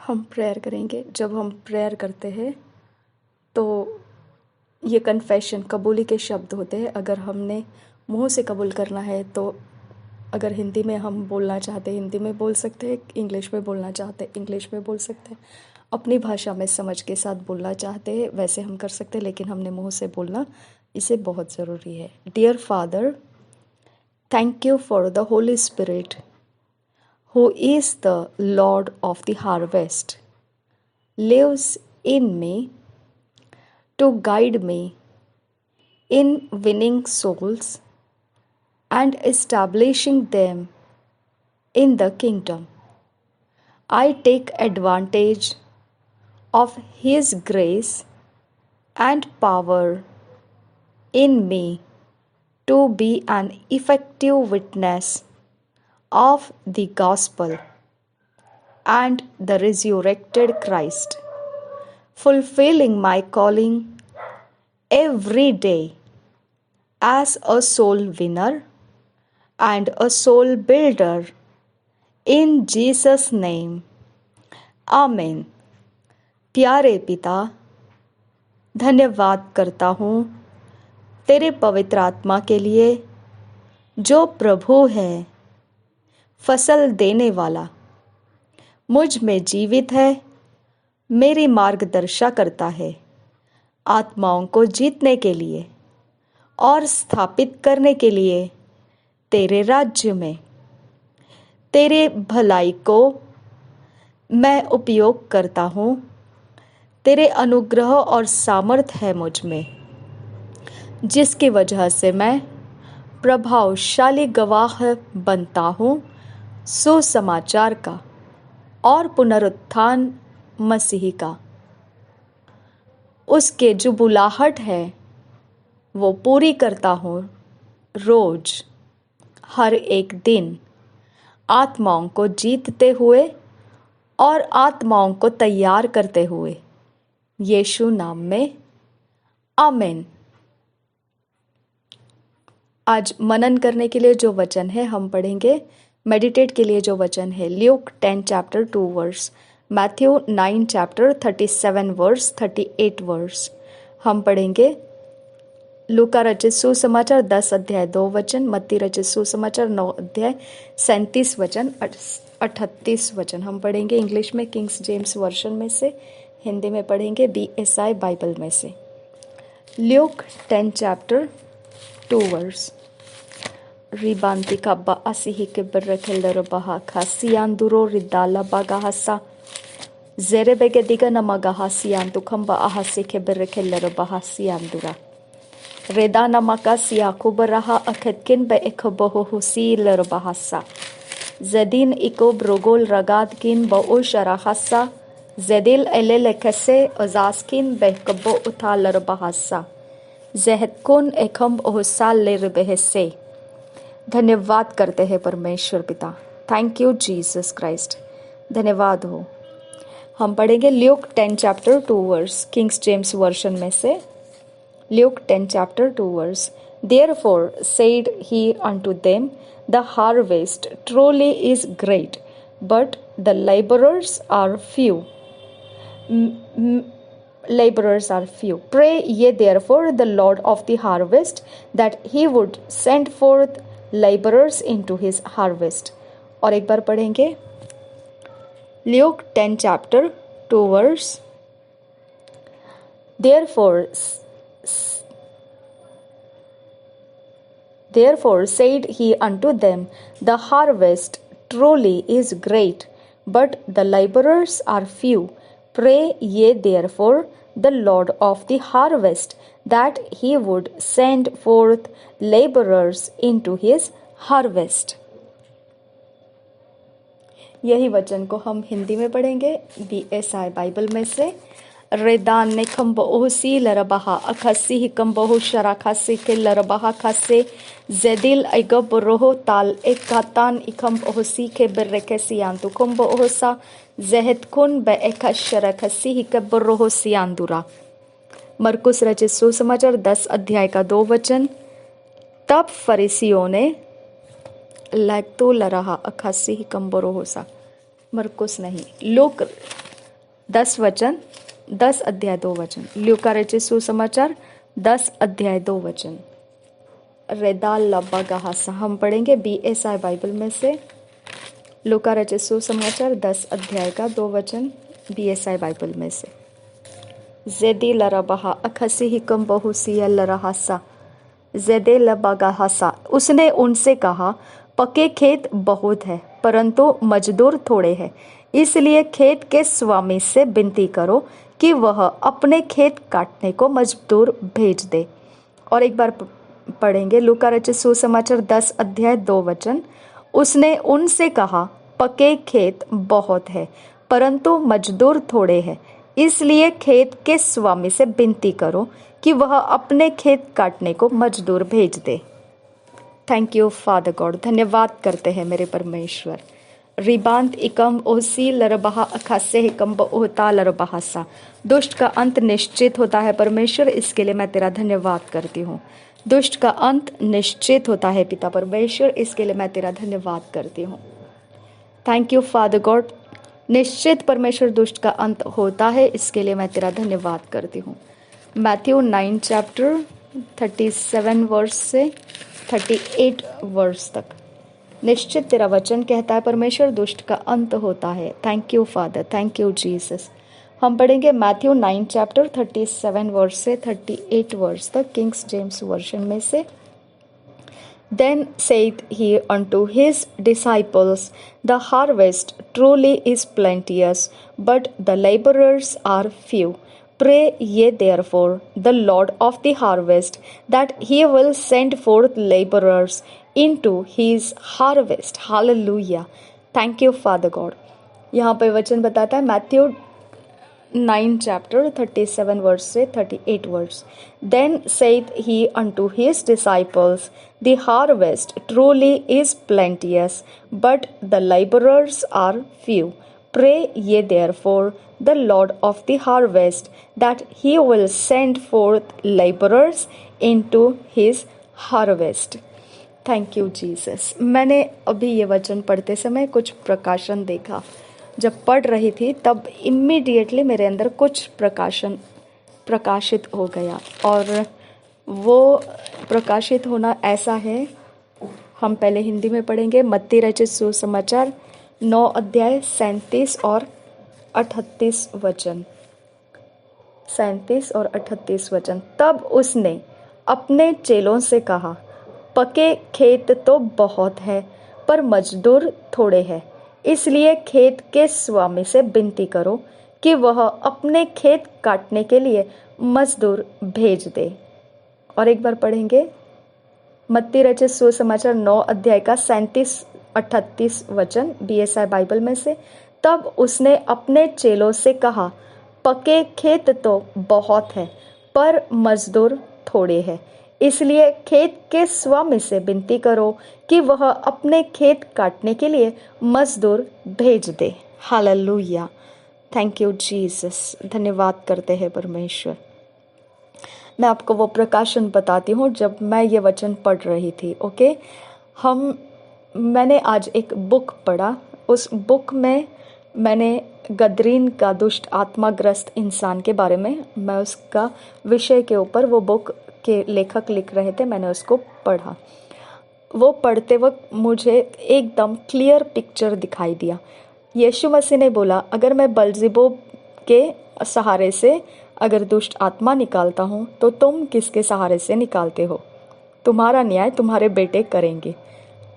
हम प्रेयर करेंगे। जब हम प्रेयर करते हैं तो ये कन्फेशन कबूली के शब्द होते हैं। अगर हमने मुंह से कबूल करना है तो अगर हिंदी में हम बोलना चाहते हैं हिंदी में बोल सकते हैं, इंग्लिश में बोलना चाहते हैं इंग्लिश में बोल सकते हैं, अपनी भाषा में समझ के साथ बोलना चाहते हैं वैसे हम कर सकते हैं, लेकिन हमने मुंह से बोलना इसे बहुत ज़रूरी है। Dear father, thank you for the holy spirit who is the Lord of the harvest, lives in me to guide me in winning souls and establishing them in the kingdom. I take advantage of His grace and power in me to be an effective witness of the gospel and the resurrected Christ, fulfilling my calling every day as a soul winner and a soul builder in Jesus' name. आमीन। प्यारे पिता, धन्यवाद करता हूँ तेरे पवित्र आत्मा के लिए जो प्रभु है, फसल देने वाला, मुझ में जीवित है, मेरी मार्गदर्शा करता है आत्माओं को जीतने के लिए और स्थापित करने के लिए तेरे राज्य में। तेरे भलाई को मैं उपयोग करता हूँ। तेरे अनुग्रह और सामर्थ है मुझ में, जिसकी वजह से मैं प्रभावशाली गवाह बनता हूँ सुसमाचार का और पुनरुत्थान मसीह का। उसके जो बुलाहट है वो पूरी करता हूँ रोज, हर एक दिन, आत्माओं को जीतते हुए और आत्माओं को तैयार करते हुए, यीशु नाम में, आमीन। आज मनन करने के लिए जो वचन है हम पढ़ेंगे, मेडिटेट के लिए जो वचन है Luke 10 chapter 2 verse, Matthew 9 chapter 37 verse 38 verse. हम पढ़ेंगे लूका रचित सुसमाचार 10 अध्याय 2 वचन, मत्ती रचित सुसमाचार 9 अध्याय 37 वचन 38 वचन। हम पढ़ेंगे इंग्लिश में किंग्स जेम्स वर्जन में से, हिंदी में पढ़ेंगे BSI बाइबल में से। Luke 10 chapter 2 verse. रिबांति kabba asihike berrekeller baha khasianduro ridala bagahasa zerebege diga namagahasiantu khamba ahasike berrekeller bahasiandura redana makasia kubaraha akhetkin be ekboho husiler bahasa zedin ikob rogol ragadkin bo usharahasa zedil elele kese ozaskin be kbo utaler bahasa zehetkun ekham ohsal ler behese। धन्यवाद करते हैं परमेश्वर पिता। Thank you Jesus Christ, धन्यवाद हो। हम पढ़ेंगे Luke 10 chapter 2 verse, kings James version में से। Luke 10 chapter 2 verse. Therefore said he unto them, the harvest truly is great, but the laborers are few. Laborers are few. Pray ye therefore the Lord of the harvest that he would send forth laborers into his harvest। और एक बार पढ़ेंगे Luke 10 chapter 2 verse. Therefore said he unto them, the harvest truly is great, but the laborers are few. Pray ye therefore the Lord of the harvest that he would send forth laborers into his harvest। यही वचन को हम हिंदी में पढ़ेंगे BSI Bible में से। रेदान ने खम्बोसी लरबहा अखसी कम्बोह शरा खासी के लरबहा खासे जेदिल अगब रोहो ताल एक कातान इकम ओहसी के बर्रेके सियांतु कम्बो ओहसा जहद कुन बे एक शरा खसी के बर्रोहो सियांदुरा। मरकुस रचित सुसमाचार 10 अध्याय का 2 वचन। तब फरीसियों ने लैक्तो लरहा अखासी कम्बरो होसा। मरकुस नहीं, लूक 10 वचन, 10 अध्याय 2 वचन। लूका रचित सुसमाचार 10 अध्याय 2 वचन। रेदाल लब्बागाहासा हम पढ़ेंगे BSI बाइबल में से। लूका रचित सुसमाचार 10 अध्याय का 2 वचन BSI बाइबल में से। जेदी लरबहा अखसी हिकम बहुसिया लरहासा जेदे लबागाहासा। उसने उनसे कहा, पके खेत बहुत है परंतु मजदूर थोड़े हैं, इसलिए खेत के स्वामी से विनती करो कि वह अपने खेत काटने को मजदूर भेज दे। और एक बार पढ़ेंगे लूका रचित सुसमाचार 10 अध्याय 2 वचन। उसने उनसे कहा, पके खेत बहुत है परंतु मजदूर थोड़े हैं, इसलिए खेत के स्वामी से विनती करो कि वह अपने खेत काटने को मजदूर भेज दे। थैंक यू फादर गॉड, धन्यवाद करते हैं मेरे परमेश्वर। रिबांत इकम ओसी लरबहा अखासे हिकम ओहता लरबहासा। दुष्ट का अंत निश्चित होता है परमेश्वर, इसके लिए मैं तेरा धन्यवाद करती हूँ। दुष्ट का अंत निश्चित होता है पिता परमेश्वर, इसके लिए मैं तेरा धन्यवाद करती हूँ। थैंक यू फादर गॉड, निश्चित परमेश्वर दुष्ट का अंत होता है, इसके लिए मैं तेरा धन्यवाद करती हूँ। मैथ्यू 9 चैप्टर 37 वर्स से 38 वर्स तक निश्चित तेरा वचन कहता है परमेश्वर दुष्ट का अंत होता है। Thank you father, thank you Jesus. हम पढ़ेंगे मैथ्यू 9 चैप्टर 37 वर्स से 38 वर्स तक किंग्स जेम्स वर्जन में से। Then saith he unto his disciples, the harvest truly is plenteous, but the laborers are few. Pray ye therefore the Lord of the harvest, that he will send forth laborers into his harvest. Hallelujah. Thank you, Father God. यहाँ पे वचन बताता है Matthew 9 chapter 37 verse से 38 verse. Then saith he unto his disciples, the harvest truly is plenteous, but the laborers are few. Pray ye therefore the Lord of the harvest, that he will send forth laborers into his harvest. Thank you Jesus. मैंने अभी ये वचन पढ़ते समय कुछ प्रकाशन देखा। जब पढ़ रही थी तब इम्मीडिएटली मेरे अंदर कुछ प्रकाशित हो गया, और वो प्रकाशित होना ऐसा है। हम पहले हिंदी में पढ़ेंगे। मत्ती रचित सुसमाचार 9 अध्याय 37 और 38 वचन। 37 और 38 वचन। तब उसने अपने चेलों से कहा, पके खेत तो बहुत है पर मजदूर थोड़े हैं, इसलिए खेत के स्वामी से विनती करो कि वह अपने खेत काटने के लिए मजदूर भेज दे। और एक बार पढ़ेंगे मत्ती रचित सुसमाचार 9 अध्याय का 37-38 वचन BSI बाइबल में से। तब उसने अपने चेलों से कहा, पके खेत तो बहुत है पर मजदूर थोड़े हैं, इसलिए खेत के स्वामी से विनती करो कि वह अपने खेत काटने के लिए मजदूर भेज दे। हालेलुया। Thank you Jesus. धन्यवाद करते हैं परमेश्वर। मैं आपको वो प्रकाशन बताती हूँ जब मैं ये वचन पढ़ रही थी। ओके, मैंने आज एक बुक पढ़ा। उस बुक में मैंने गदरीन का दुष्ट आत्माग्रस्त इंसान के बारे में, मैं उसका विषय के ऊपर, वो बुक के लेखक लिख रहे थे, मैंने उसको पढ़ा। वो पढ़ते वक्त मुझे एकदम क्लियर पिक्चर दिखाई दिया। यीशु मसीह ने बोला, अगर मैं बलज़ेबूब के सहारे से अगर दुष्ट आत्मा निकालता हूँ तो तुम किसके सहारे से निकालते हो? तुम्हारा न्याय तुम्हारे बेटे करेंगे।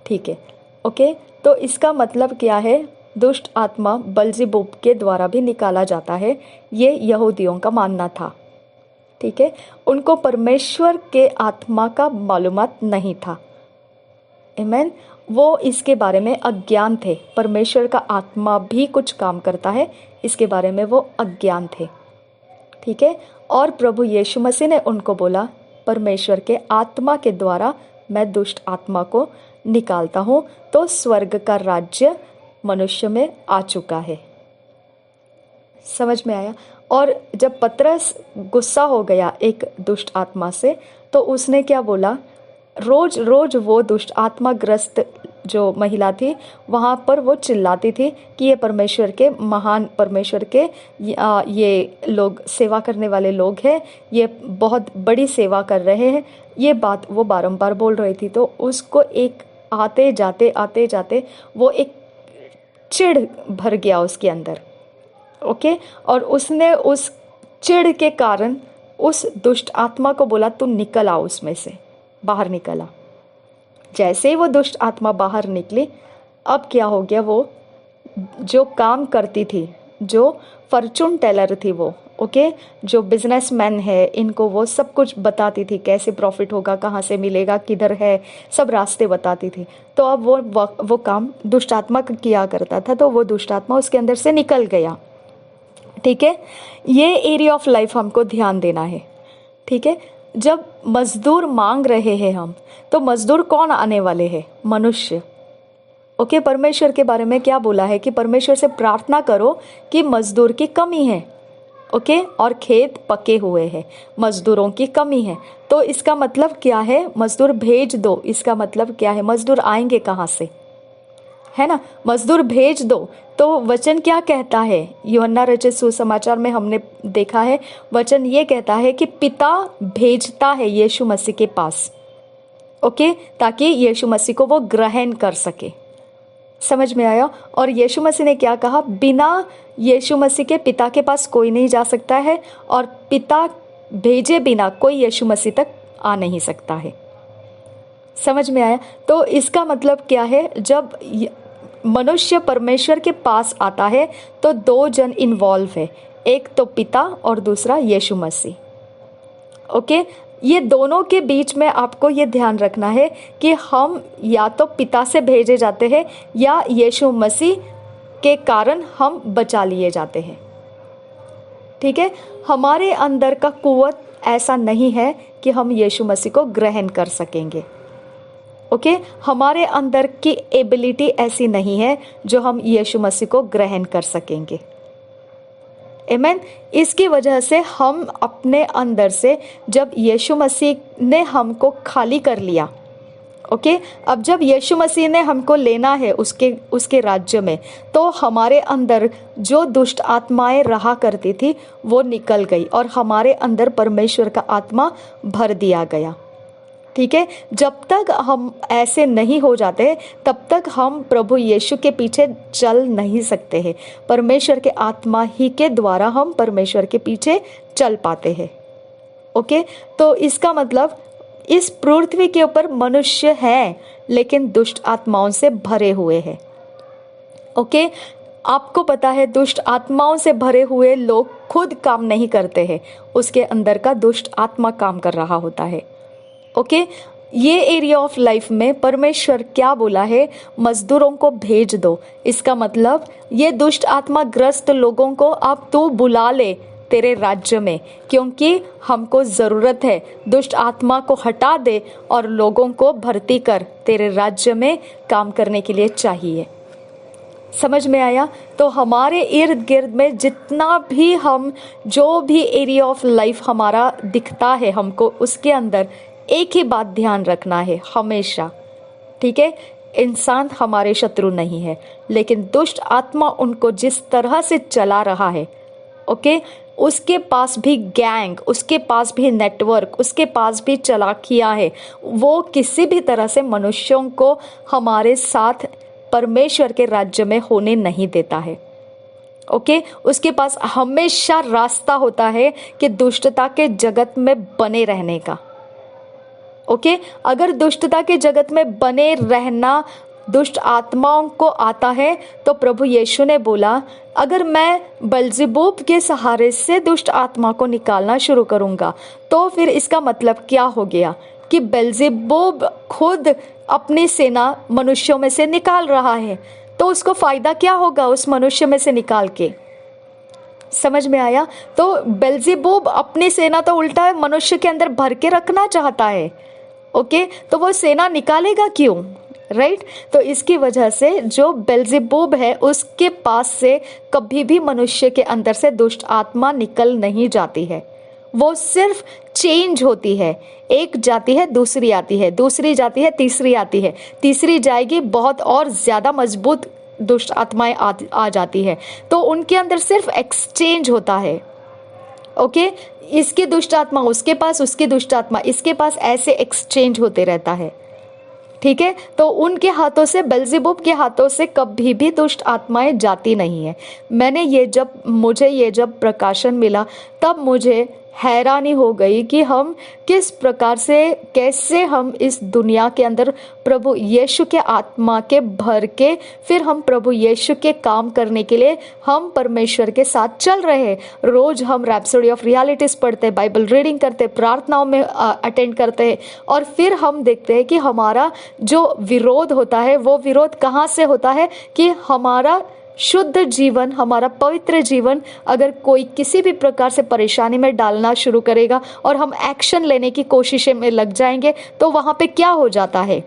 ठीक है, ओके। तो इसका मतलब क्या है? दुष्ट आत्मा बलज़ेबूब के द्वारा भी निकाला जाता है, ये यहूदियों का मानना था। ठीक है, उनको परमेश्वर के आत्मा का मालूमात नहीं था। आमीन। वो इसके बारे में अज्ञान थे। परमेश्वर का आत्मा भी कुछ काम करता है, इसके बारे में वो अज्ञान थे। ठीक है, और प्रभु यीशु मसीह ने उनको बोला, परमेश्वर के आत्मा के द्वारा मैं दुष्ट आत्मा को निकालता हूँ, तो स्वर्ग का राज्य मनुष्य में आ चुका है। समझ में आया? और जब पतरस गुस्सा हो गया एक दुष्ट आत्मा से, तो उसने क्या बोला? रोज रोज वो दुष्ट आत्मा ग्रस्त जो महिला थी वहाँ पर वो चिल्लाती थी कि ये परमेश्वर के महान परमेश्वर के ये लोग सेवा करने वाले लोग हैं, ये बहुत बड़ी सेवा कर रहे हैं, ये बात वो बारंबार बोल रही थी। तो उसको एक आते जाते वो एक चिढ़ भर गया उसके अंदर। ओके, और उसने उस चिढ़ के कारण उस दुष्ट आत्मा को बोला तू निकल आ, उसमें से बाहर निकला। जैसे ही वो दुष्ट आत्मा बाहर निकली, अब क्या हो गया, वो जो काम करती थी, जो फॉर्चून टेलर थी वो, ओके, जो बिजनेसमैन है, इनको वो सब कुछ बताती थी, कैसे प्रॉफिट होगा, कहाँ से मिलेगा, किधर है, सब रास्ते बताती थी। तो अब वो काम दुष्ट आत्मा किया करता था, तो वो दुष्ट आत्मा उसके अंदर से निकल गया। ठीक है, ये एरिया ऑफ लाइफ हमको ध्यान देना है। ठीक है, जब मजदूर मांग रहे हैं हम, तो मजदूर कौन आने वाले हैं? मनुष्य। ओके, परमेश्वर के बारे में क्या बोला है कि परमेश्वर से प्रार्थना करो कि मजदूर की कमी है। ओके, और खेत पके हुए हैं, मजदूरों की कमी है। तो इसका मतलब क्या है? मजदूर भेज दो। इसका मतलब क्या है? मजदूर आएंगे कहाँ से? है ना, मजदूर भेज दो। तो वचन क्या कहता है? यूहन्ना रचित सुसमाचार में हमने देखा है, वचन ये कहता है कि पिता भेजता है यीशु मसीह के पास, ओके, ताकि यीशु मसीह को वो ग्रहण कर सके। समझ में आया? और यीशु मसीह ने क्या कहा? बिना यीशु मसीह के पिता के पास कोई नहीं जा सकता है, और पिता भेजे बिना कोई यीशु मसीह तक आ नहीं सकता है। समझ में आया? तो इसका मतलब क्या है? जब मनुष्य परमेश्वर के पास आता है तो दो जन इन्वॉल्व है, एक तो पिता और दूसरा यीशु मसीह। ओके, ये दोनों के बीच में आपको ये ध्यान रखना है कि हम या तो पिता से भेजे जाते हैं या यीशु मसीह के कारण हम बचा लिए जाते हैं। ठीक है, हमारे अंदर का कुव्वत ऐसा नहीं है कि हम यीशु मसीह को ग्रहण कर सकेंगे। ओके, हमारे अंदर की एबिलिटी ऐसी नहीं है जो हम यीशु मसीह को ग्रहण कर सकेंगे। आमीन। इसकी वजह से हम अपने अंदर से, जब यीशु मसीह ने हमको खाली कर लिया, ओके, अब जब यीशु मसीह ने हमको लेना है उसके राज्य में, तो हमारे अंदर जो दुष्ट आत्माएं रहा करती थी वो निकल गई और हमारे अंदर परमेश्वर का आत्मा भर दिया गया। ठीक है, जब तक हम ऐसे नहीं हो जाते तब तक हम प्रभु यीशु के पीछे चल नहीं सकते हैं। परमेश्वर के आत्मा ही के द्वारा हम परमेश्वर के पीछे चल पाते हैं। ओके, तो इसका मतलब इस पृथ्वी के ऊपर मनुष्य है लेकिन दुष्ट आत्माओं से भरे हुए हैं। ओके, आपको पता है दुष्ट आत्माओं से भरे हुए लोग खुद काम नहीं करते हैं, उसके अंदर का दुष्ट आत्मा काम कर रहा होता है। ओके, ये एरिया ऑफ लाइफ में परमेश्वर क्या बोला है? मजदूरों को भेज दो। इसका मतलब ये दुष्ट आत्मा ग्रस्त लोगों को अब तू बुला ले तेरे राज्य में, क्योंकि हमको जरूरत है। दुष्ट आत्मा को हटा दे और लोगों को भर्ती कर, तेरे राज्य में काम करने के लिए चाहिए। समझ में आया? तो हमारे इर्द गिर्द में जितना भी हम, जो भी एरिया ऑफ लाइफ हमारा दिखता है हमको, उसके अंदर एक ही बात ध्यान रखना है हमेशा। ठीक है, इंसान हमारे शत्रु नहीं है, लेकिन दुष्ट आत्मा उनको जिस तरह से चला रहा है, ओके, उसके पास भी गैंग, उसके पास भी नेटवर्क, उसके पास भी चालाकियां है। वो किसी भी तरह से मनुष्यों को हमारे साथ परमेश्वर के राज्य में होने नहीं देता है। ओके, उसके पास हमेशा रास्ता होता है कि दुष्टता के जगत में बने रहने का। ओके, अगर दुष्टता के जगत में बने रहना दुष्ट आत्माओं को आता है, तो प्रभु यीशु ने बोला, अगर मैं बेल्ज़ेबूब के सहारे से दुष्ट आत्मा को निकालना शुरू करूंगा, तो फिर इसका मतलब क्या हो गया कि बेल्ज़ेबूब खुद अपनी सेना मनुष्यों में से निकाल रहा है, तो उसको फायदा क्या होगा उस मनुष्य में से निकाल के? समझ में आया? तो बेल्ज़ेबूब अपनी सेना तो उल्टा है मनुष्य के अंदर भर के रखना चाहता है। ओके, तो वो सेना निकालेगा क्यों? राइट, तो इसकी वजह से जो बेल्ज़ेबूब है उसके पास से कभी भी मनुष्य के अंदर से दुष्ट आत्मा निकल नहीं जाती है। वो सिर्फ चेंज होती है। एक जाती है, दूसरी आती है, दूसरी जाती है, तीसरी आती है, तीसरी जाएगी, बहुत और ज्यादा मजबूत दुष्ट आत्माएं आ जाती है। तो उनके अंदर सिर्फ एक्सचेंज होता है। ओके, इसकी दुष्ट आत्मा उसके पास, उसकी दुष्ट आत्मा इसके पास, ऐसे एक्सचेंज होते रहता है। ठीक है, तो उनके हाथों से, बेल्जेबुब के हाथों से कभी भी दुष्ट आत्माएं जाती नहीं है। मुझे ये जब प्रकाशन मिला, तब मुझे हैरानी हो गई कि हम किस प्रकार से, कैसे हम इस दुनिया के अंदर प्रभु यीशु के आत्मा के भर के, फिर हम प्रभु यीशु के काम करने के लिए हम परमेश्वर के साथ चल रहे हैं। रोज हम रैप्सोडी ऑफ रियलिटीज पढ़ते, बाइबल रीडिंग करते, प्रार्थनाओं में अटेंड करते हैं, और फिर हम देखते हैं कि हमारा जो विरोध होता है, वो विरोध कहाँ से होता है कि हमारा शुद्ध जीवन, हमारा पवित्र जीवन अगर कोई किसी भी प्रकार से परेशानी में डालना शुरू करेगा और हम एक्शन लेने की कोशिशें में लग जाएंगे, तो वहां पे क्या हो जाता है,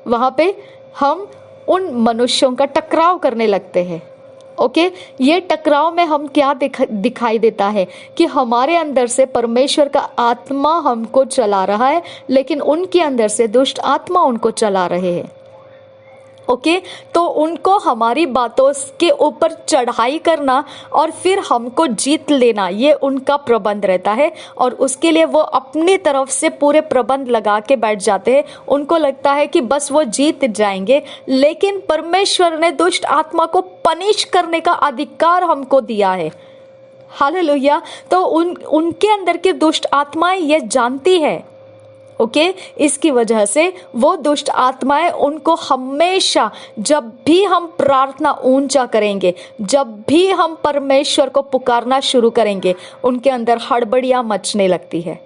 वहां पे हम उन मनुष्यों का टकराव करने लगते हैं। ओके, ये टकराव में हम क्या दिखाई देता है कि हमारे अंदर से परमेश्वर का आत्मा हमको चला रहा है, लेकिन उनके अंदर से दुष्ट आत्मा उनको चला रहे हैं। ओके, तो उनको हमारी बातों के ऊपर चढ़ाई करना और फिर हमको जीत लेना, ये उनका प्रबंध रहता है, और उसके लिए वो अपनी तरफ से पूरे प्रबंध लगा के बैठ जाते हैं। उनको लगता है कि बस वो जीत जाएंगे, लेकिन परमेश्वर ने दुष्ट आत्मा को पनिश करने का अधिकार हमको दिया है। हालेलुया। तो उनके अंदर की दुष्ट आत्माएं ये जानती है। ओके, इसकी वजह से वो दुष्ट आत्माएं उनको हमेशा, जब भी हम प्रार्थना ऊंचा करेंगे, जब भी हम परमेश्वर को पुकारना शुरू करेंगे, उनके अंदर हड़बड़ियां मचने लगती है।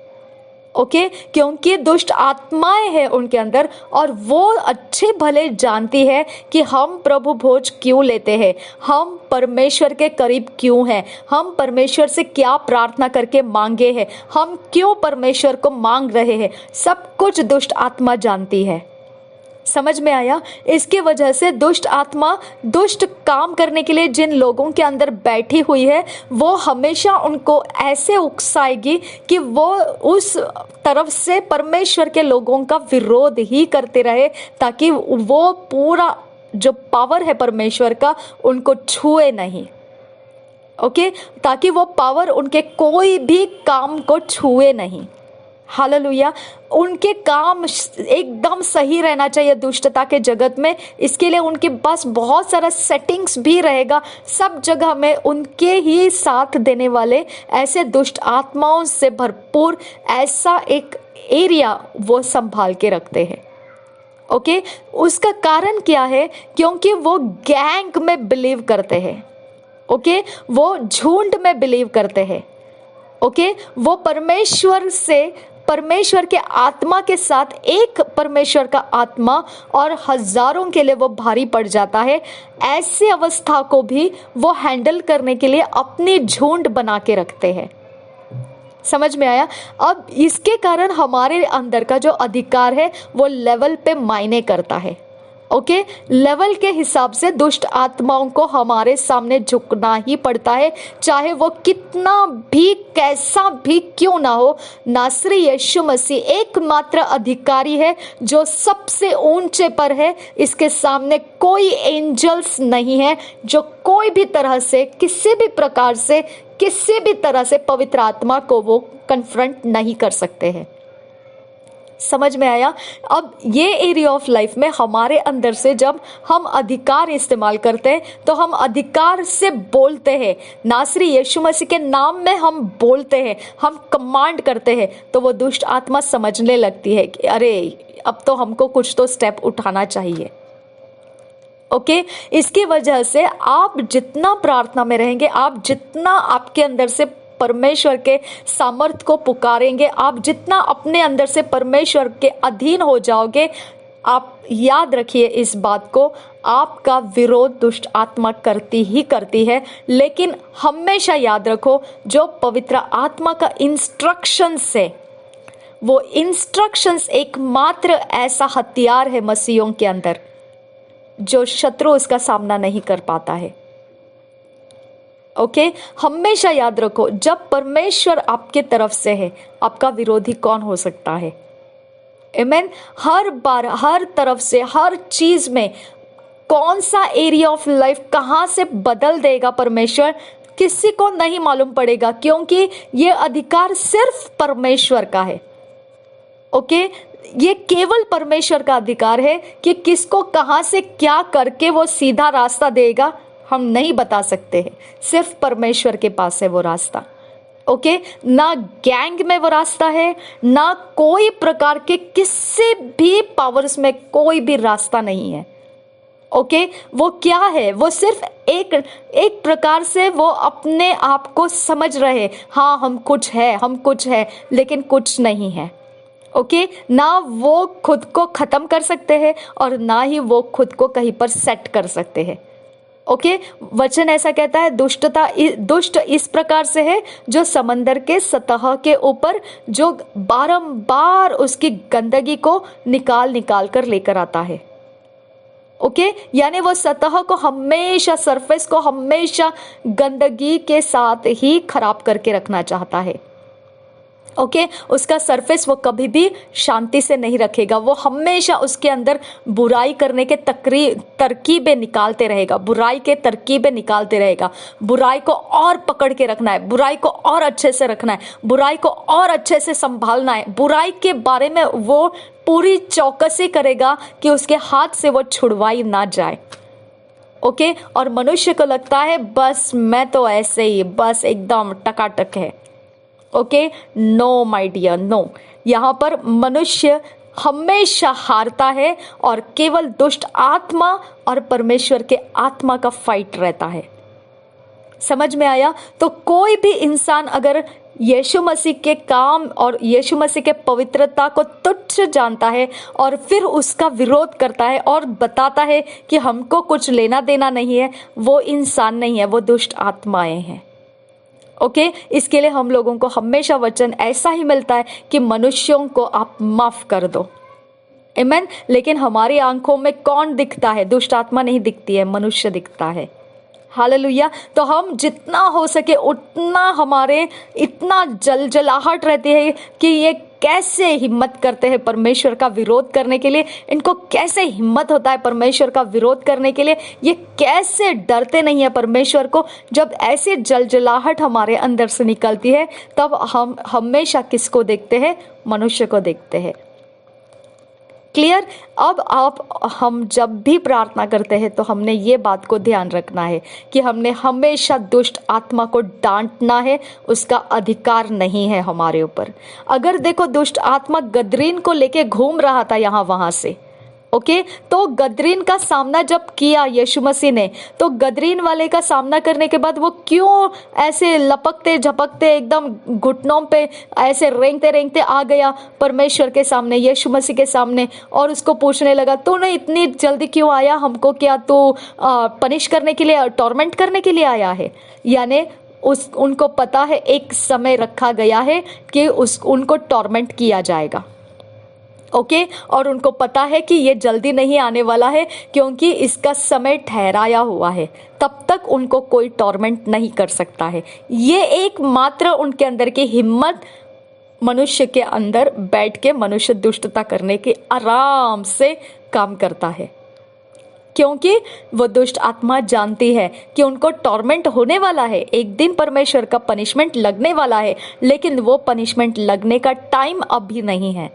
ओके, क्योंकि दुष्ट आत्माएं हैं उनके अंदर, और वो अच्छे भले जानती है कि हम प्रभु भोज क्यों लेते हैं, हम परमेश्वर के करीब क्यों हैं, हम परमेश्वर से क्या प्रार्थना करके मांगे हैं, हम क्यों परमेश्वर को मांग रहे हैं, सब कुछ दुष्ट आत्मा जानती है। समझ में आया? इसकी वजह से दुष्ट आत्मा दुष्ट काम करने के लिए जिन लोगों के अंदर बैठी हुई है, वो हमेशा उनको ऐसे उकसाएगी कि वो उस तरफ से परमेश्वर के लोगों का विरोध ही करते रहे, ताकि वो पूरा जो पावर है परमेश्वर का उनको छुए नहीं। ओके, ताकि वो पावर उनके कोई भी काम को छुए नहीं। हालेलुया। उनके काम एकदम सही रहना चाहिए दुष्टता के जगत में। इसके लिए उनके पास बहुत सारा सेटिंग्स भी रहेगा, सब जगह में उनके ही साथ देने वाले ऐसे दुष्ट आत्माओं से भरपूर ऐसा एक एरिया वो संभाल के रखते हैं। ओके, उसका कारण क्या है? क्योंकि वो गैंग में बिलीव करते हैं। ओके, वो झुंड में बिलीव करते हैं। ओके, वो परमेश्वर के आत्मा के साथ एक परमेश्वर का आत्मा और हजारों के लिए वो भारी पड़ जाता है। ऐसी अवस्था को भी वो हैंडल करने के लिए अपनी झुंड बना के रखते हैं। समझ में आया? अब इसके कारण हमारे अंदर का जो अधिकार है वो लेवल पे मायने करता है। ओके, लेवल के हिसाब से दुष्ट आत्माओं को हमारे सामने झुकना ही पड़ता है, चाहे वो कितना भी कैसा भी क्यों ना हो। नासरी यीशु मसीह एकमात्र अधिकारी है जो सबसे ऊंचे पर है। इसके सामने कोई एंजल्स नहीं है जो कोई भी तरह से, किसी भी प्रकार से, किसी भी तरह से पवित्र आत्मा को वो कन्फ्रंट नहीं कर सकते हैं। समझ में आया? अब ये एरिया ऑफ लाइफ में हमारे अंदर से जब हम अधिकार इस्तेमाल करते हैं, तो हम अधिकार से बोलते हैं, नासरी यीशु मसीह के नाम में हम बोलते हैं, हम कमांड करते हैं, तो वो दुष्ट आत्मा समझने लगती है कि अरे अब तो हमको कुछ तो स्टेप उठाना चाहिए। ओके, इसकी वजह से आप जितना प्रार्थना में रहेंगे, आप जितना आपके अंदर से परमेश्वर के सामर्थ्य को पुकारेंगे, आप जितना अपने अंदर से परमेश्वर के अधीन हो जाओगे, आप याद रखिए इस बात को, आपका विरोध दुष्ट आत्मा करती ही करती है। लेकिन हमेशा याद रखो, जो पवित्र आत्मा का इंस्ट्रक्शंस है, वो इंस्ट्रक्शंस एकमात्र ऐसा हथियार है मसीहों के अंदर जो शत्रु उसका सामना नहीं कर पाता है। ओके, हमेशा याद रखो, जब परमेश्वर आपके तरफ से है, आपका विरोधी कौन हो सकता है? आमीन। हर बार, हर तरफ से, हर चीज में कौन सा एरिया ऑफ लाइफ कहां से बदल देगा परमेश्वर, किसी को नहीं मालूम पड़ेगा, क्योंकि ये अधिकार सिर्फ परमेश्वर का है। ओके, ये केवल परमेश्वर का अधिकार है कि किसको कहां से क्या करके वो सीधा रास्ता देगा, हम नहीं बता सकते हैं, सिर्फ परमेश्वर के पास है वो रास्ता। ओके, ना गैंग में वो रास्ता है, ना कोई प्रकार के किसी भी पावर्स में कोई भी रास्ता नहीं है। ओके, वो क्या है? वो सिर्फ एक प्रकार से वो अपने आप को समझ रहे, हाँ हम कुछ है लेकिन कुछ नहीं है। ओके, ना वो खुद को खत्म कर सकते हैं और ना ही वो खुद को कहीं पर सेट कर सकते हैं। ओके, वचन ऐसा कहता है, दुष्ट इस प्रकार से है जो समंदर के सतह के ऊपर जो बारंबार उसकी गंदगी को निकाल कर लेकर आता है। ओके, यानी वो सतह को हमेशा, सरफेस को हमेशा गंदगी के साथ ही खराब करके रखना चाहता है। ओके, उसका सरफेस वो कभी भी शांति से नहीं रखेगा, वो हमेशा उसके अंदर बुराई करने के तरकीबें निकालते रहेगा, बुराई के तरकीबें निकालते रहेगा। बुराई को और पकड़ के रखना है, बुराई को और अच्छे से रखना है, बुराई को और अच्छे से संभालना है। बुराई के बारे में वो पूरी चौकसी करेगा कि उसके हाथ से वो छुड़वाई ना जाए। ओके, और मनुष्य को लगता है बस मैं तो ऐसे ही बस एकदम टकाटक है। Okay, no my dear, no. यहाँ पर मनुष्य हमेशा हारता है और केवल दुष्ट आत्मा और परमेश्वर के आत्मा का फाइट रहता है। समझ में आया? तो कोई भी इंसान अगर यीशु मसीह के काम और यीशु मसीह के पवित्रता को तुच्छ जानता है और फिर उसका विरोध करता है और बताता है कि हमको कुछ लेना देना नहीं है, वो इंसान नहीं है, वो दुष्ट आत्माएं हैं। ओके, इसके लिए हम लोगों को हमेशा वचन ऐसा ही मिलता है कि मनुष्यों को आप माफ कर दो। आमीन। लेकिन हमारी आंखों में कौन दिखता है? दुष्ट आत्मा नहीं दिखती है, मनुष्य दिखता है। हालेलुया। तो हम जितना हो सके उतना हमारे इतना जलजलाहट रहती है कि ये कैसे हिम्मत करते हैं परमेश्वर का विरोध करने के लिए, इनको कैसे हिम्मत होता है परमेश्वर का विरोध करने के लिए, ये कैसे डरते नहीं है परमेश्वर को। जब ऐसी जलजलाहट हमारे अंदर से निकलती है तब हम हमेशा किसको देखते हैं? मनुष्य को देखते हैं। क्लियर? अब हम जब भी प्रार्थना करते हैं तो हमने ये बात को ध्यान रखना है कि हमने हमेशा दुष्ट आत्मा को डांटना है, उसका अधिकार नहीं है हमारे ऊपर। अगर देखो दुष्ट आत्मा गदरीन को लेके घूम रहा था यहाँ वहां से, ओके, तो गदरीन का सामना जब किया यीशु मसीह ने, तो गदरीन वाले का सामना करने के बाद वो क्यों ऐसे लपकते झपकते एकदम घुटनों पे ऐसे रेंगते रेंगते आ गया परमेश्वर के सामने, यीशु मसीह के सामने, और उसको पूछने लगा तूने इतनी जल्दी क्यों आया? हमको क्या तू पनिश करने के लिए, टॉर्मेंट करने के लिए आया है? यानी उनको पता है एक समय रखा गया है कि उनको टॉर्मेंट किया जाएगा। ओके, और उनको पता है कि ये जल्दी नहीं आने वाला है क्योंकि इसका समय ठहराया हुआ है, तब तक उनको कोई टॉर्मेंट नहीं कर सकता है। ये एकमात्र उनके अंदर की हिम्मत मनुष्य के अंदर बैठ के मनुष्य दुष्टता करने के आराम से काम करता है, क्योंकि वो दुष्ट आत्मा जानती है कि उनको टॉर्मेंट होने वाला है, एक दिन परमेश्वर का पनिशमेंट लगने वाला है, लेकिन वो पनिशमेंट लगने का टाइम अभी नहीं है।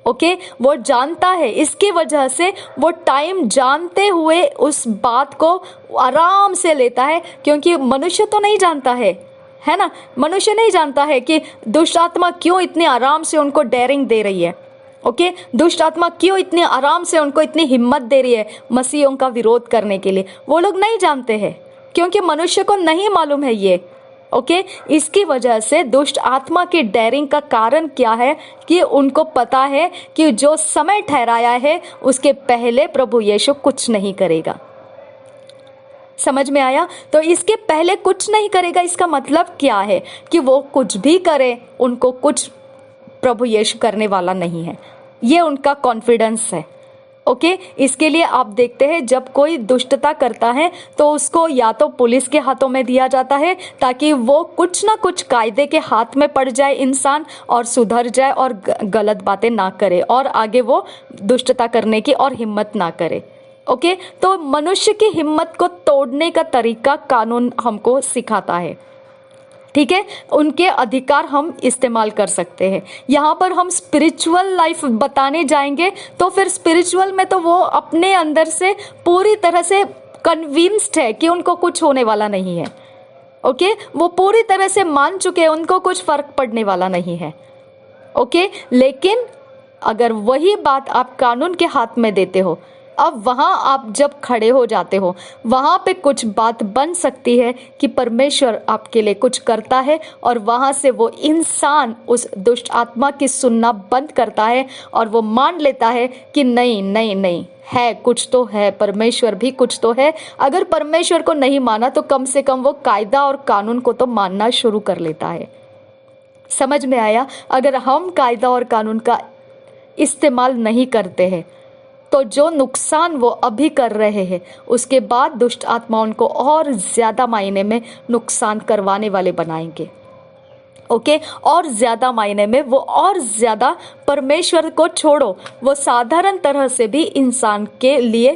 ओके, वो जानता है, इसकी वजह से वो टाइम जानते हुए उस बात को आराम से लेता है, क्योंकि मनुष्य तो नहीं जानता है ना, मनुष्य नहीं जानता है कि दुष्ट आत्मा क्यों इतनी आराम से उनको डेयरिंग दे रही है। ओके, दुष्ट आत्मा क्यों इतनी आराम से उनको इतनी हिम्मत दे रही है मसीहों का विरोध करने के लिए, वो लोग नहीं जानते हैं, क्योंकि मनुष्य को नहीं मालूम है ये। ओके, इसकी वजह से दुष्ट आत्मा की डेयरिंग का कारण क्या है कि उनको पता है कि जो समय ठहराया है उसके पहले प्रभु यीशु कुछ नहीं करेगा। समझ में आया? तो इसके पहले कुछ नहीं करेगा, इसका मतलब क्या है कि वो कुछ भी करे उनको कुछ प्रभु यीशु करने वाला नहीं है, ये उनका कॉन्फिडेंस है। ओके इसके लिए आप देखते हैं जब कोई दुष्टता करता है तो उसको या तो पुलिस के हाथों में दिया जाता है ताकि वो कुछ ना कुछ कायदे के हाथ में पड़ जाए इंसान और सुधर जाए और गलत बातें ना करे और आगे वो दुष्टता करने की और हिम्मत ना करे। ओके तो मनुष्य की हिम्मत को तोड़ने का तरीका कानून हमको सिखाता है। ठीक है, उनके अधिकार हम इस्तेमाल कर सकते हैं। यहाँ पर हम स्पिरिचुअल लाइफ बताने जाएंगे तो फिर स्पिरिचुअल में तो वो अपने अंदर से पूरी तरह से कन्विंस्ड है कि उनको कुछ होने वाला नहीं है। ओके वो पूरी तरह से मान चुके हैं, उनको कुछ फर्क पड़ने वाला नहीं है। ओके लेकिन अगर वही बात आप कानून के हाथ में देते हो, अब वहां आप जब खड़े हो जाते हो वहां पे कुछ बात बन सकती है कि परमेश्वर आपके लिए कुछ करता है और वहां से वो इंसान उस दुष्ट आत्मा की सुनना बंद करता है और वो मान लेता है कि नहीं नहीं नहीं है, कुछ तो है, परमेश्वर भी कुछ तो है। अगर परमेश्वर को नहीं माना तो कम से कम वो कायदा और कानून को तो मानना शुरू कर लेता है। समझ में आया? अगर हम कायदा और कानून का इस्तेमाल नहीं करते हैं तो जो नुकसान वो अभी कर रहे हैं उसके बाद दुष्ट आत्मा उनको और ज्यादा मायने में नुकसान करवाने वाले बनाएंगे। ओके और ज्यादा मायने में वो और ज्यादा परमेश्वर को छोड़ो, वो साधारण तरह से भी इंसान के लिए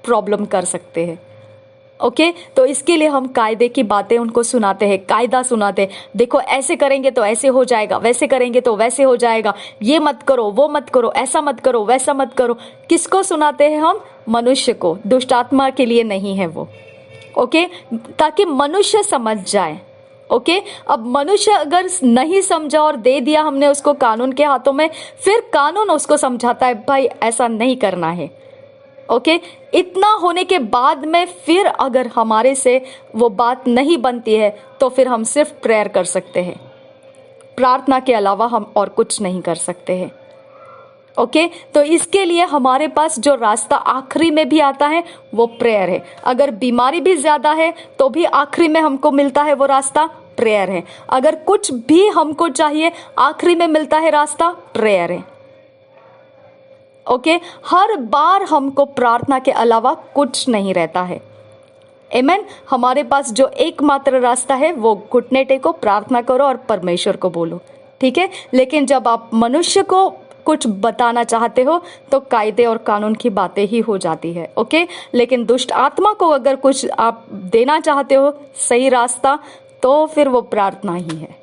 प्रॉब्लम कर सकते हैं। ओके तो इसके लिए हम कायदे की बातें उनको सुनाते हैं, कायदा सुनाते हैं। देखो ऐसे करेंगे तो ऐसे हो जाएगा, वैसे करेंगे तो वैसे हो जाएगा, ये मत करो, वो मत करो, ऐसा मत करो, वैसा मत करो। किसको सुनाते हैं हम? मनुष्य को, दुष्ट आत्मा के लिए नहीं है वो। ओके ताकि मनुष्य समझ जाए। ओके अब मनुष्य अगर नहीं समझा और दे दिया हमने उसको कानून के हाथों में, फिर कानून उसको समझाता है भाई ऐसा नहीं करना है। ओके इतना होने के बाद में फिर अगर हमारे से वो बात नहीं बनती है तो फिर हम सिर्फ प्रेयर कर सकते हैं, प्रार्थना के अलावा हम और कुछ नहीं कर सकते हैं। ओके तो इसके लिए हमारे पास जो रास्ता आखिरी में भी आता है वो प्रेयर है। अगर बीमारी भी ज्यादा है तो भी आखिरी में हमको मिलता है वो रास्ता प्रेयर है। अगर कुछ भी हमको चाहिए आखिरी में मिलता है रास्ता प्रेयर है। ओके हर बार हमको प्रार्थना के अलावा कुछ नहीं रहता है। आमीन। हमारे पास जो एकमात्र रास्ता है वो घुटने टेको, प्रार्थना करो और परमेश्वर को बोलो। ठीक है, लेकिन जब आप मनुष्य को कुछ बताना चाहते हो तो कायदे और कानून की बातें ही हो जाती है। ओके लेकिन दुष्ट आत्मा को अगर कुछ आप देना चाहते हो सही रास्ता तो फिर वो प्रार्थना ही है।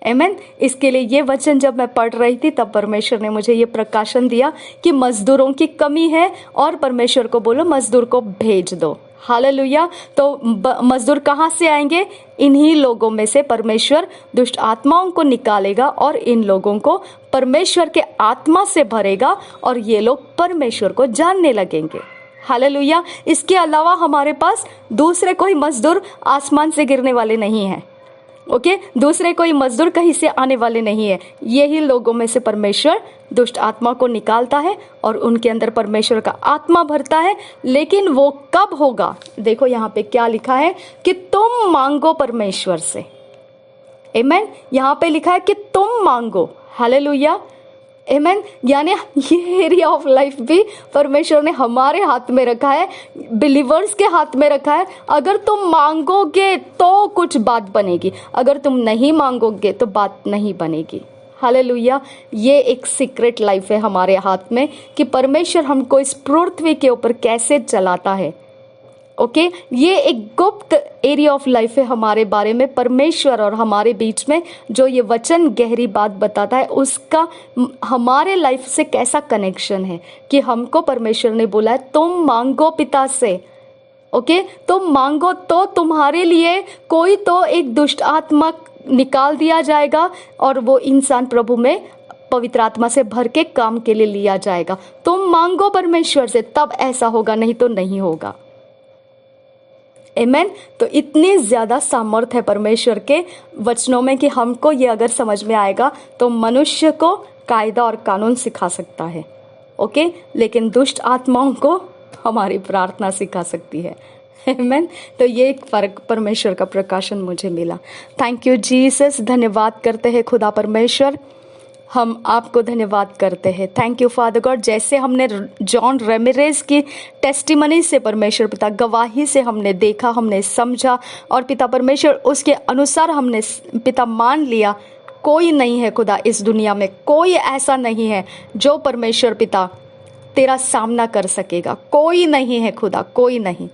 आमीन। इसके लिए ये वचन जब मैं पढ़ रही थी तब परमेश्वर ने मुझे ये प्रकाशन दिया कि मजदूरों की कमी है और परमेश्वर को बोलो मजदूर को भेज दो। हालेलुया। तो मजदूर कहाँ से आएंगे? इन्हीं लोगों में से परमेश्वर दुष्ट आत्माओं को निकालेगा और इन लोगों को परमेश्वर के आत्मा से भरेगा और ये लोग परमेश्वर को जानने लगेंगे। हालेलुया। इसके अलावा हमारे पास दूसरे कोई मजदूर आसमान से गिरने वाले नहीं हैं। ओके दूसरे कोई मजदूर कहीं से आने वाले नहीं है। यही लोगों में से परमेश्वर दुष्ट आत्मा को निकालता है और उनके अंदर परमेश्वर का आत्मा भरता है। लेकिन वो कब होगा? देखो यहाँ पे क्या लिखा है कि तुम मांगो परमेश्वर से। आमीन। यहाँ पे लिखा है कि तुम मांगो। हालेलुया। आमीन। यानी ये एरिया ऑफ लाइफ भी परमेश्वर ने हमारे हाथ में रखा है, बिलीवर्स के हाथ में रखा है। अगर तुम मांगोगे तो कुछ बात बनेगी, अगर तुम नहीं मांगोगे तो बात नहीं बनेगी। हालेलुया। ये एक सीक्रेट लाइफ है हमारे हाथ में कि परमेश्वर हमको इस पृथ्वी के ऊपर कैसे चलाता है। ओके ये एक गुप्त एरिया ऑफ लाइफ है हमारे बारे में। परमेश्वर और हमारे बीच में जो ये वचन गहरी बात बताता है उसका हमारे लाइफ से कैसा कनेक्शन है कि हमको परमेश्वर ने बोला है तुम मांगो पिता से। ओके तुम मांगो तो तुम्हारे लिए कोई तो एक दुष्ट आत्मा निकाल दिया जाएगा और वो इंसान प्रभु में पवित्र आत्मा से भर के काम के लिए लिया जाएगा। तुम मांगो परमेश्वर से तब ऐसा होगा, नहीं तो नहीं होगा। आमीन। तो इतनी ज्यादा सामर्थ्य है परमेश्वर के वचनों में कि हमको ये अगर समझ में आएगा तो मनुष्य को कायदा और कानून सिखा सकता है। ओके लेकिन दुष्ट आत्माओं को हमारी प्रार्थना सिखा सकती है। आमीन। तो ये एक फर्क परमेश्वर का प्रकाशन मुझे मिला। Thank you Jesus. धन्यवाद करते हैं खुदा परमेश्वर हम आपको धन्यवाद करते हैं। थैंक यू फादर गॉड, जैसे हमने जॉन रेमिरेज की टेस्टिमनी से परमेश्वर पिता गवाही से हमने देखा, हमने समझा और पिता परमेश्वर उसके अनुसार हमने पिता मान लिया। कोई नहीं है खुदा इस दुनिया में, कोई ऐसा नहीं है जो परमेश्वर पिता तेरा सामना कर सकेगा। कोई नहीं है खुदा, कोई नहीं,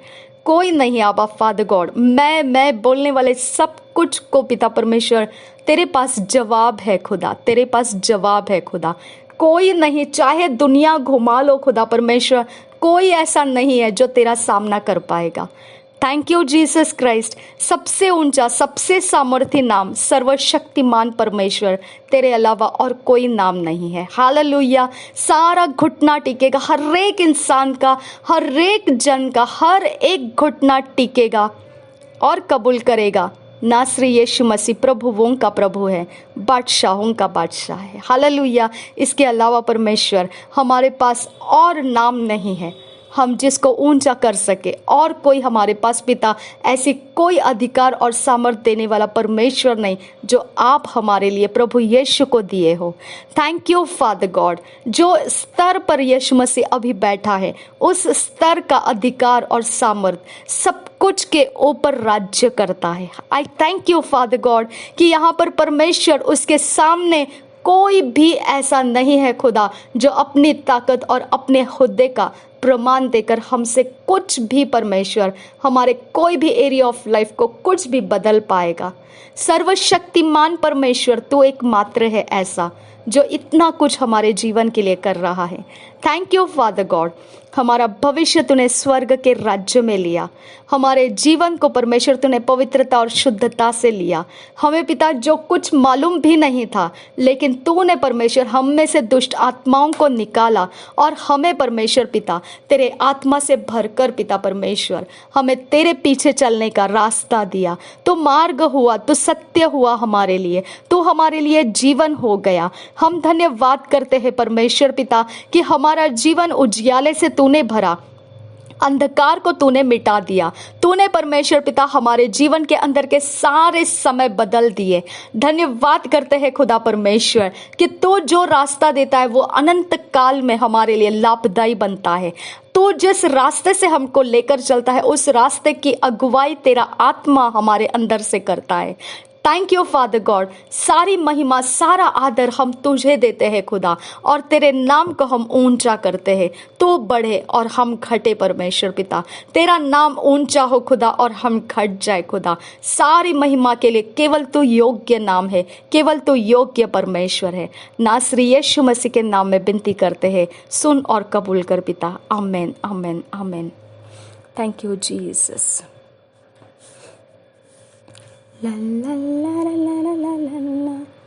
कोई नहीं। आबा फादर गॉड, मैं बोलने वाले सब कुछ को पिता परमेश्वर तेरे पास जवाब है खुदा, तेरे पास जवाब है खुदा। कोई नहीं, चाहे दुनिया घुमा लो खुदा परमेश्वर, कोई ऐसा नहीं है जो तेरा सामना कर पाएगा। Thank you Jesus Christ. सबसे ऊंचा, सबसे सामर्थी नाम, सर्वशक्तिमान परमेश्वर, तेरे अलावा और कोई नाम नहीं है। हालेलुया। सारा घुटना टिकेगा, हर एक इंसान का, हर एक जन का, हर एक घुटना टिकेगा और कबूल करेगा नासरी यीशु मसीह प्रभुओं का प्रभु है, बादशाहों का बादशाह है। हालेलुया। इसके अलावा परमेश्वर हमारे पास और नाम नहीं है हम जिसको ऊंचा कर सके, और कोई हमारे पास पिता ऐसी कोई अधिकार और सामर्थ देने वाला परमेश्वर नहीं जो आप हमारे लिए प्रभु यीशु को दिए हो। थैंक यू फादर गॉड, जो स्तर पर यीशु मसीह अभी बैठा है उस स्तर का अधिकार और सामर्थ सब कुछ के ऊपर राज्य करता है। आई थैंक यू फादर गॉड कि यहाँ पर परमेश्वर उसके सामने कोई भी ऐसा नहीं है खुदा जो अपनी ताकत और अपने हुद्दे का प्रमाण देकर हमसे कुछ भी परमेश्वर हमारे कोई भी एरिया ऑफ लाइफ को कुछ भी बदल पाएगा। सर्वशक्तिमान परमेश्वर तू एकमात्र है ऐसा जो इतना कुछ हमारे जीवन के लिए कर रहा है। थैंक यू फादर गॉड, हमारा भविष्य तूने स्वर्ग के राज्य में लिया, हमारे जीवन को परमेश्वर तूने पवित्रता और शुद्धता से लिया। हमें पिता जो कुछ मालूम भी नहीं था, लेकिन तूने परमेश्वर हम में से दुष्ट आत्माओं को निकाला और हमें परमेश्वर पिता तेरे आत्मा से भरकर पिता परमेश्वर हमें तेरे पीछे चलने का रास्ता दिया। तो मार्ग हुआ, तो सत्य हुआ हमारे लिए, तो हमारे लिए जीवन हो गया। हम धन्यवाद करते हैं परमेश्वर पिता कि हमारा जीवन उजियाले से तूने भरा, अंधकार को तूने मिटा दिया। तूने परमेश्वर पिता हमारे जीवन के अंदर के सारे समय बदल दिए। धन्यवाद करते हैं खुदा परमेश्वर कि तू जो रास्ता देता है वो अनंत काल में हमारे लिए लाभदायी बनता है। तू जिस रास्ते से हमको लेकर चलता है उस रास्ते की अगुवाई तेरा आत्मा हमारे अंदर से करता है। थैंक यू फादर गॉड, सारी महिमा सारा आदर हम तुझे देते हैं खुदा, और तेरे नाम को हम ऊंचा करते हैं। तू बढ़े और हम घटे परमेश्वर पिता, तेरा नाम ऊंचा हो खुदा और हम घट जाए खुदा। सारी महिमा के लिए केवल तू योग्य नाम है, केवल तू योग्य परमेश्वर है। नासरी यीशु मसीह के नाम में विनती करते हैं, सुन और कबूल कर पिता। Amen, amen, amen. Thank you Jesus. La la la la la la la la.